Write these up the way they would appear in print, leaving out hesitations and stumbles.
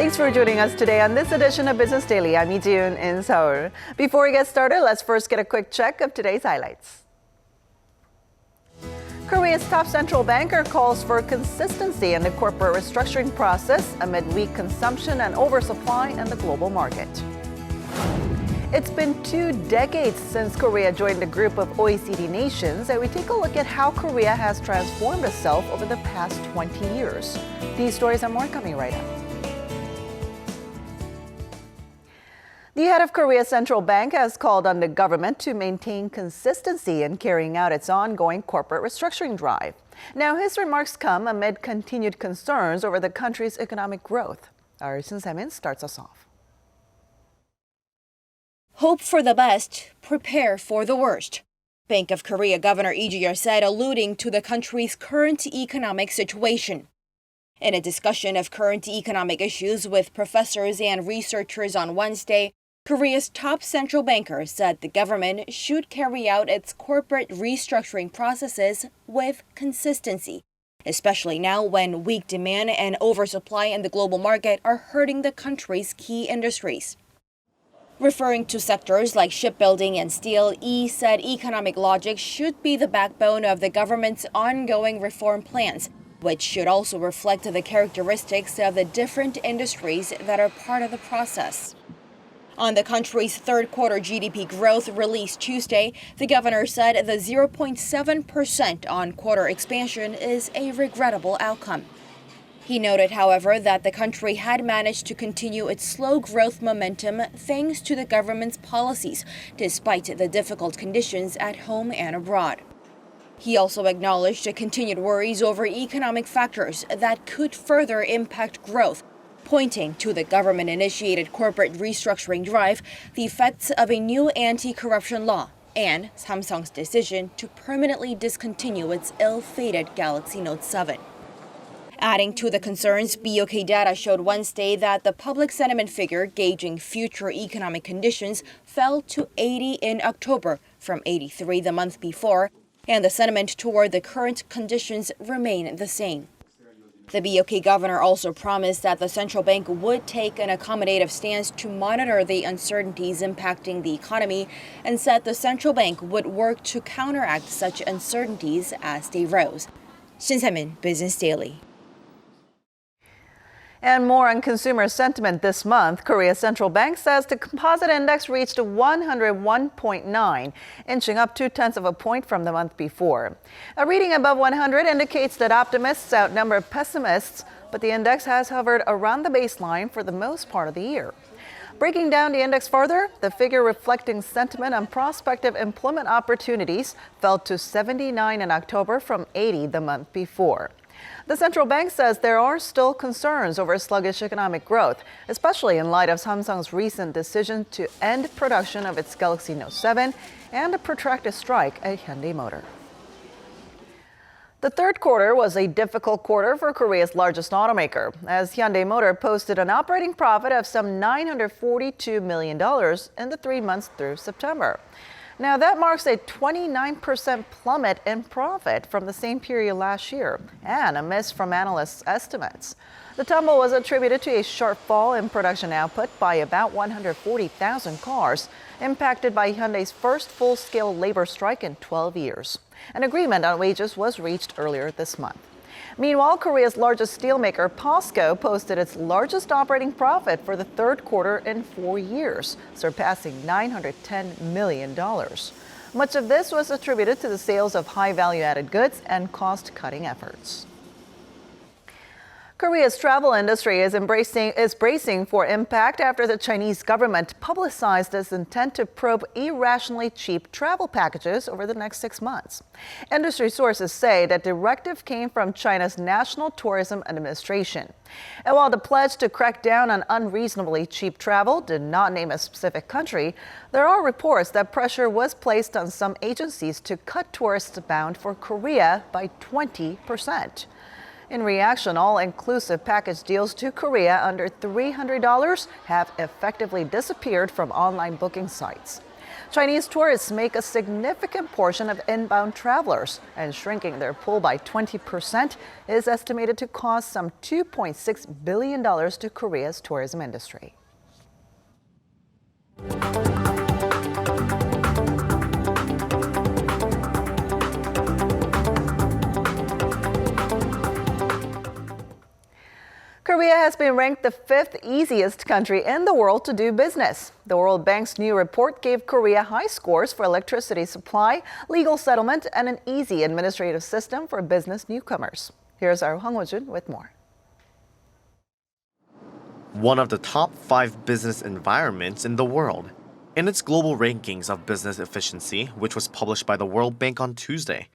Thanks for joining us today on this edition of Business Daily. I'm Lee Ji-yoon in Seoul. Before we get started, let's first get a quick check of today's highlights. Korea's top central banker calls for consistency in the corporate restructuring process amid weak consumption and oversupply in the global market. It's been 2 decades since Korea joined the group of OECD nations, and we take a look at how Korea has transformed itself over the past 20 years. These stories and more coming right up. The head of Korea's central bank has called on the government to maintain consistency in carrying out its ongoing corporate restructuring drive. Now, his remarks come amid continued concerns over the country's economic growth. Our Sun Se-min starts us off. Hope for the best, prepare for the worst. Bank of Korea Governor Lee Jihye said, alluding to the country's current economic situation. In a discussion of current economic issues with professors and researchers on Wednesday, Korea's top central banker said the government should carry out its corporate restructuring processes with consistency, especially now when weak demand and oversupply in the global market are hurting the country's key industries. Referring to sectors like shipbuilding and steel, Lee said economic logic should be the backbone of the government's ongoing reform plans, which should also reflect the characteristics of the different industries that are part of the process. On the country's third quarter GDP growth released Tuesday, the governor said the 0.7% on-quarter expansion is a regrettable outcome. He noted, however, that the country had managed to continue its slow growth momentum thanks to the government's policies, despite the difficult conditions at home and abroad. He also acknowledged the continued worries over economic factors that could further impact growth, pointing to the government-initiated corporate restructuring drive, the effects of a new anti-corruption law, and Samsung's decision to permanently discontinue its ill-fated Galaxy Note 7. Adding to the concerns, BOK data showed Wednesday that the public sentiment figure gauging future economic conditions fell to 80 in October from 83 the month before, and the sentiment toward the current conditions remain the same. The BOK governor also promised that the central bank would take an accommodative stance to monitor the uncertainties impacting the economy and said the central bank would work to counteract such uncertainties as they rose. Sun Se-min, Business Daily. And more on consumer sentiment this month. Korea's central bank says the composite index reached 101.9, inching up 0.2 of a point from the month before. A reading above 100 indicates that optimists outnumber pessimists, but the index has hovered around the baseline for the most part of the year. Breaking down the index further, the figure reflecting sentiment on prospective employment opportunities fell to 79 in October from 80 the month before. The central bank says there are still concerns over sluggish economic growth, especially in light of Samsung's recent decision to end production of its Galaxy Note 7 and a protracted strike at Hyundai Motor. The third quarter was a difficult quarter for Korea's largest automaker, as Hyundai Motor posted an operating profit of some $942 million in the 3 months through September. Now, that marks a 29% plummet in profit from the same period last year, and a miss from analysts' estimates. The tumble was attributed to a sharp fall in production output by about 140,000 cars, impacted by Hyundai's first full-scale labor strike in 12 years. An agreement on wages was reached earlier this month. Meanwhile, Korea's largest steelmaker, POSCO, posted its largest operating profit for the third quarter in 4 years, surpassing $910 million. Much of this was attributed to the sales of high value-added goods and cost-cutting efforts. Korea's travel industry is bracing for impact after the Chinese government publicized its intent to probe irrationally cheap travel packages over the next 6 months. Industry sources say that directive came from China's National Tourism Administration. And while the pledge to crack down on unreasonably cheap travel did not name a specific country, there are reports that pressure was placed on some agencies to cut tourists bound for Korea by 20%. In reaction, all-inclusive package deals to Korea under $300 have effectively disappeared from online booking sites. Chinese tourists make a significant portion of inbound travelers, and shrinking their pool by 20% is estimated to cost some $2.6 billion to Korea's tourism industry. Korea has been ranked the 5th easiest country in the world to do business. The World Bank's new report gave Korea high scores for electricity supply, legal settlement, and an easy administrative system for business newcomers. Here's our Hwang Jihye with more. One of the top 5 business environments in the world. In its global rankings of business efficiency, which was published by the World Bank on Tuesday,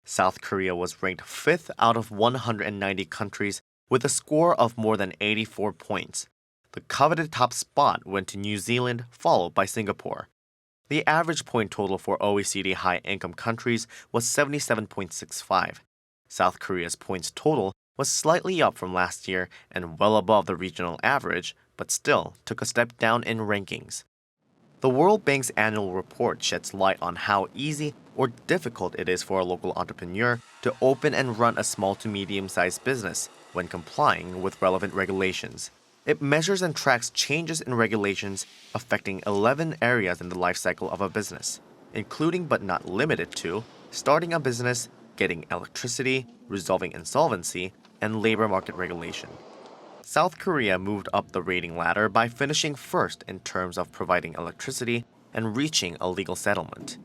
South Korea was ranked 5th out of 190 countries with a score of more than 84 points. The coveted top spot went to New Zealand, followed by Singapore. The average point total for OECD high-income countries was 77.65. South Korea's points total was slightly up from last year and well above the regional average, but still took a step down in rankings. The World Bank's annual report sheds light on how easy or difficult it is for a local entrepreneur to open and run a small to medium-sized business when complying with relevant regulations. It measures and tracks changes in regulations affecting 11 areas in the life cycle of a business, including but not limited to starting a business, getting electricity, resolving insolvency, and labor market regulation. South Korea moved up the rating ladder by finishing first in terms of providing electricity and reaching a legal settlement.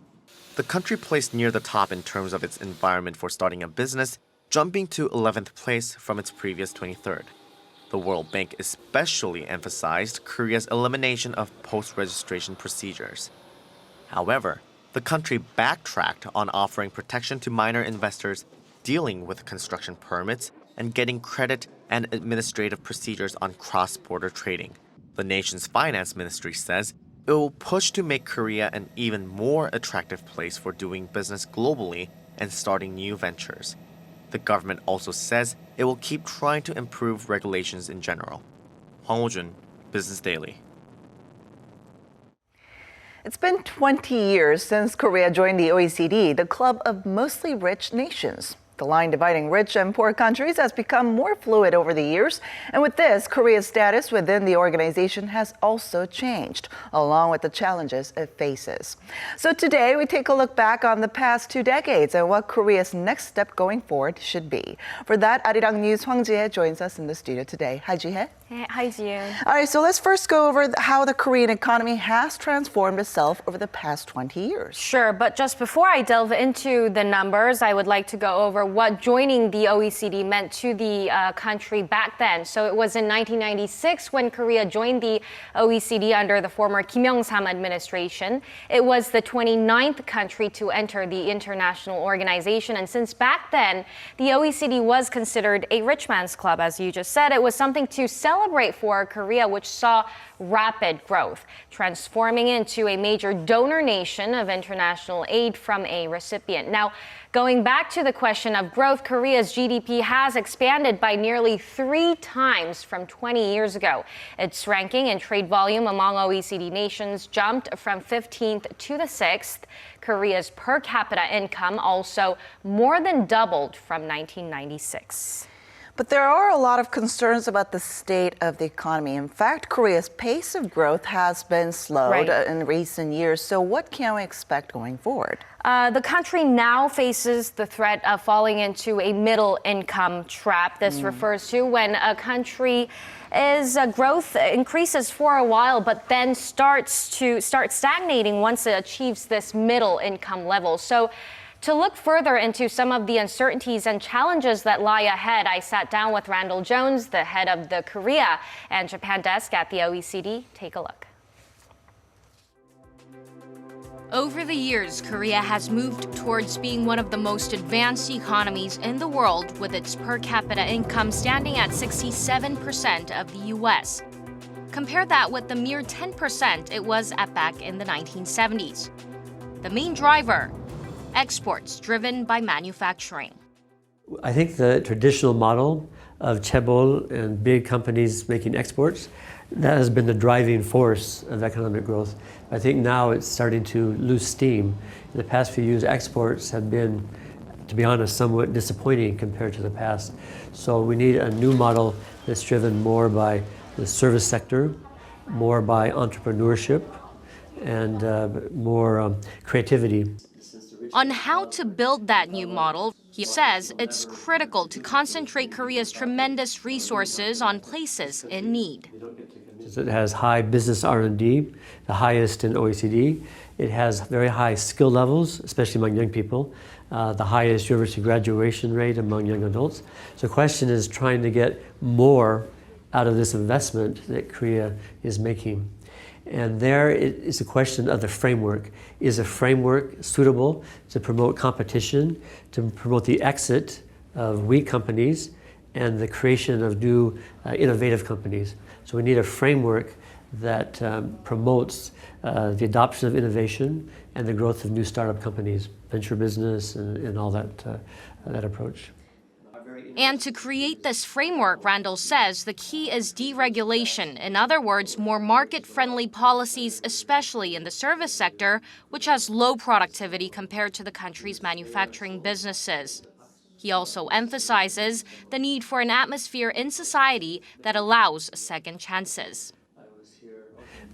The country placed near the top in terms of its environment for starting a business, jumping to 11th place from its previous 23rd. The World Bank especially emphasized Korea's elimination of post-registration procedures. However, the country backtracked on offering protection to minor investors dealing with construction permits and getting credit and administrative procedures on cross-border trading. The nation's finance ministry says it will push to make Korea an even more attractive place for doing business globally and starting new ventures. The government also says it will keep trying to improve regulations in general. Hwang Jihye, Business Daily. It's been 20 years since Korea joined the OECD, the club of mostly rich nations. The line dividing rich and poor countries has become more fluid over the years, and with this, Korea's status within the organization has also changed, along with the challenges it faces. So today, we take a look back on the past 2 decades and what Korea's next step going forward should be. For that, Arirang News' Hwang Jihye joins us in the studio today. Hi, Jihye. Hi, Jiyoon. All right, so let's first go over how the Korean economy has transformed itself over the past 20 years. Sure, but just before I delve into the numbers, I would like to go over what joining the OECD meant to the country back then. So it was in 1996 when Korea joined the OECD under the former Kim Young-sam administration. It was the 29th country to enter the international organization, and since back then, the OECD was considered a rich man's club, as you just said. It was something to celebrate for Korea, which saw rapid growth, transforming into a major donor nation of international aid from a recipient. Now, going back to the question of growth, Korea's GDP has expanded by nearly 3 times from 20 years ago. Its ranking in trade volume among OECD nations jumped from 15th to the 6th. Korea's per capita income also more than doubled from 1996. But there are a lot of concerns about the state of the economy. In fact, Korea's pace of growth has been slowed in recent years. So what can we expect going forward? The country now faces the threat of falling into a middle income trap. This refers to when a country growth increases for a while, but then starts stagnating once it achieves this middle income level. So to look further into some of the uncertainties and challenges that lie ahead, I sat down with Randall Jones, the head of the Korea and Japan desk at the OECD. Take a look. Over the years, Korea has moved towards being one of the most advanced economies in the world, with its per capita income standing at 67% of the US. Compare that with the mere 10% it was at back in the 1970s. The main driver: exports driven by manufacturing. I think the traditional model of chaebol and big companies making exports, that has been the driving force of economic growth. I think now it's starting to lose steam. In the past few years, exports have been, to be honest, somewhat disappointing compared to the past. So we need a new model that's driven more by the service sector, more by entrepreneurship, and more creativity. On how to build that new model, he says it's critical to concentrate Korea's tremendous resources on places in need. It has high business R&D, the highest in OECD. It has very high skill levels, especially among young people, the highest university graduation rate among young adults. So the question is trying to get more out of this investment that Korea is making. And there it is a question of the framework. Is a framework suitable to promote competition, to promote the exit of weak companies and the creation of new innovative companies? So we need a framework that promotes the adoption of innovation and the growth of new startup companies, venture business and all that approach. And to create this framework, Randall says the key is deregulation. In other words, more market-friendly policies, especially in the service sector, which has low productivity compared to the country's manufacturing businesses. He also emphasizes the need for an atmosphere in society that allows second chances.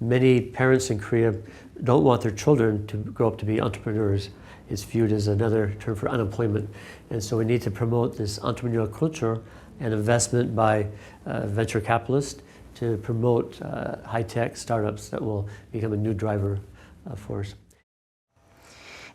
Many parents in Korea don't want their children to grow up to be entrepreneurs. It's viewed as another term for unemployment. And so we need to promote this entrepreneurial culture and investment by venture capitalists to promote high-tech startups that will become a new driver force.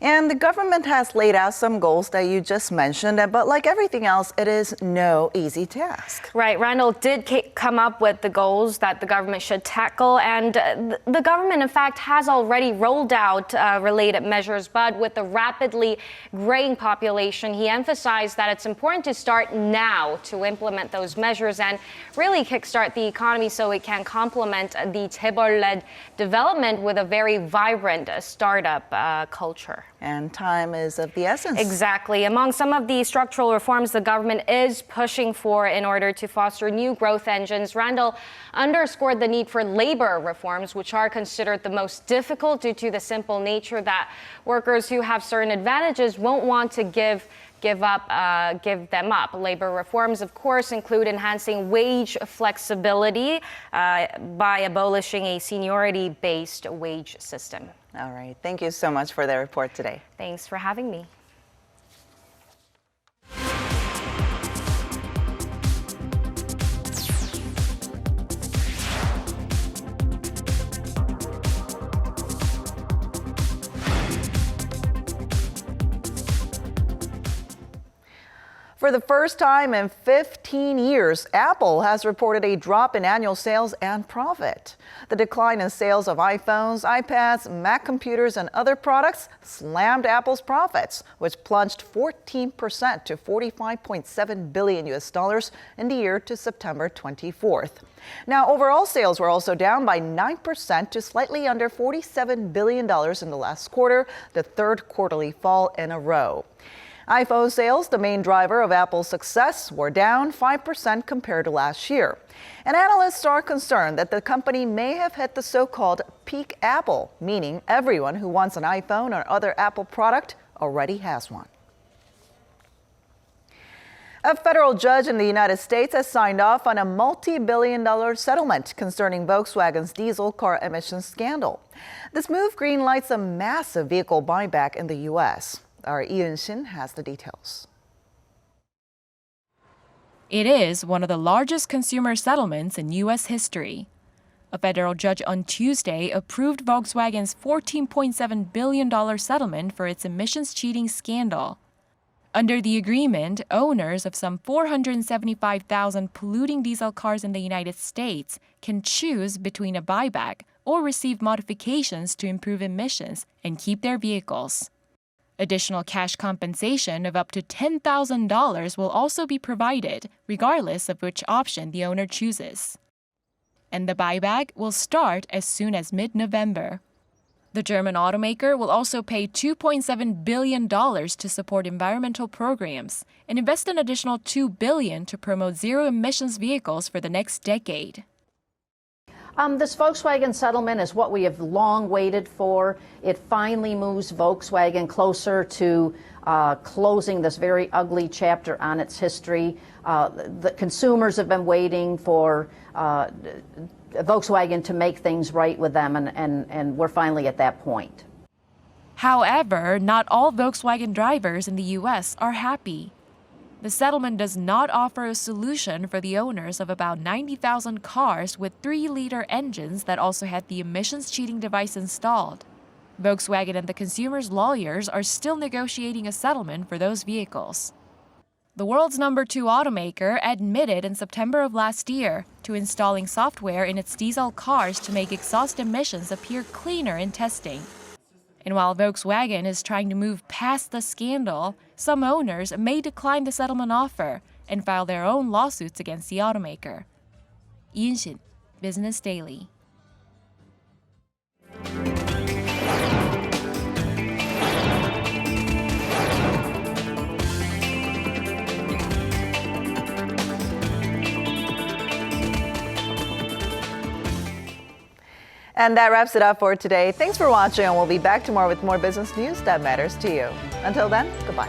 And the government has laid out some goals that you just mentioned, but like everything else, it is no easy task. Right. Randall did come up with the goals that the government should tackle, and the government, in fact, has already rolled out related measures, but with the rapidly graying population, he emphasized that it's important to start now to implement those measures and really kickstart the economy so it can complement the chaebol-led development with a very vibrant startup culture. And time is of the essence. Exactly. Among some of the structural reforms the government is pushing for in order to foster new growth engines, Randall underscored the need for labor reforms, which are considered the most difficult due to the simple nature that workers who have certain advantages won't want to give them up. Labor reforms, of course, include enhancing wage flexibility by abolishing a seniority-based wage system. All right. Thank you so much for the report today. Thanks for having me. For the first time in 15 years, Apple has reported a drop in annual sales and profit. The decline in sales of iPhones, iPads, Mac computers, and other products slammed Apple's profits, which plunged 14% to $45.7 billion in the year to September 24th. Now, overall sales were also down by 9% to slightly under $47 billion in the last quarter, the third quarterly fall in a row. iPhone sales, the main driver of Apple's success, were down 5% compared to last year. And analysts are concerned that the company may have hit the so-called peak Apple, meaning everyone who wants an iPhone or other Apple product already has one. A federal judge in the United States has signed off on a multi-billion-dollar settlement concerning Volkswagen's diesel car emissions scandal. This move greenlights a massive vehicle buyback in the U.S. Our Yoon-shin has the details. It is one of the largest consumer settlements in U.S. history. A federal judge on Tuesday approved Volkswagen's $14.7 billion settlement for its emissions cheating scandal. Under the agreement, owners of some 475,000 polluting diesel cars in the United States can choose between a buyback or receive modifications to improve emissions and keep their vehicles. Additional cash compensation of up to $10,000 will also be provided, regardless of which option the owner chooses. And the buyback will start as soon as mid-November. The German automaker will also pay $2.7 billion to support environmental programs and invest an additional $2 billion to promote zero-emissions vehicles for the next decade. This Volkswagen settlement is what we have long waited for. It finally moves Volkswagen closer to closing this very ugly chapter on its history. The consumers have been waiting for Volkswagen to make things right with them, and we're finally at that point. However, not all Volkswagen drivers in the U.S. are happy. The settlement does not offer a solution for the owners of about 90,000 cars with 3-liter engines that also had the emissions cheating device installed. Volkswagen and the consumer's lawyers are still negotiating a settlement for those vehicles. The world's number 2 automaker admitted in September of last year to installing software in its diesel cars to make exhaust emissions appear cleaner in testing. And while Volkswagen is trying to move past the scandal, some owners may decline the settlement offer and file their own lawsuits against the automaker. 이은신, Business Daily. And that wraps it up for today. Thanks for watching, and we'll be back tomorrow with more business news that matters to you. Until then, goodbye.